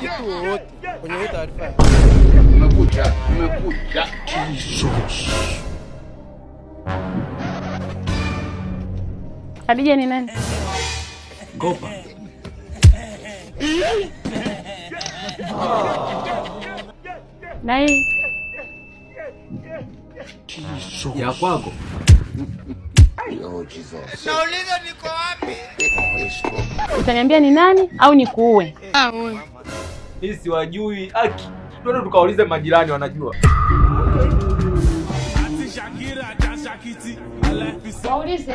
kitu wote kwenye taarifa. Umekuja. Jesus. Khadija ni nani? Gopa. Nai. Ya kwako. Oh Jesus. Nauliza niko wapi? Utaniambia ni nani au nikuue? Hii siwajui. Aki. Twende tukaulize majirani wanajua. Waulize.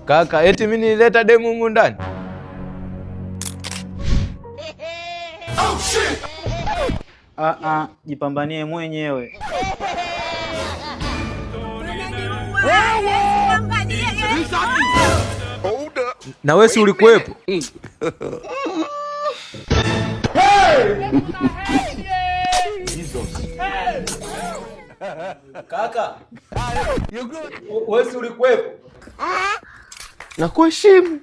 Kaka, eti mimi nileta demu humu ndani. Oh shit. Jipambanie mwenyewe. Na wewe si ulikuwepo? Kaka. Wewe si ulikuwepo? Na kuheshimu.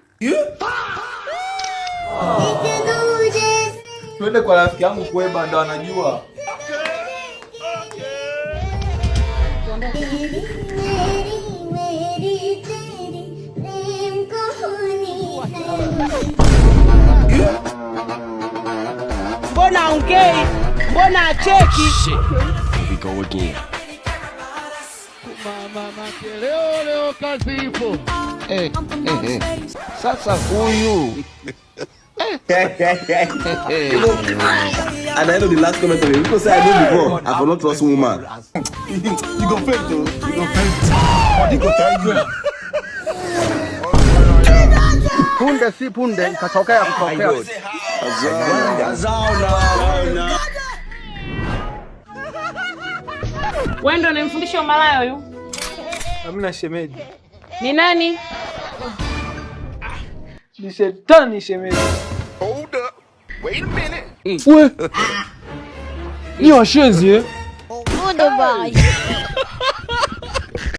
Twende kwa rafiki yangu Kweba ndo anajua. Mbona ongei? Mbona acheki? Shit. Here we go again. Mama leo kazi ipo. Sasa huyu. And I know the last comment of it. People say I know before. I will not trust woman. You go faint though. You go faint. What you go tell you? Punde si punde katokea kutokea. Wewe ndio unamfundisha umalaya huyu? Hamna shemeji. Ni nani? Ni shetani shemeji. Hold up. Wait a minute. We. Ni washenzi eh? Mundo bye.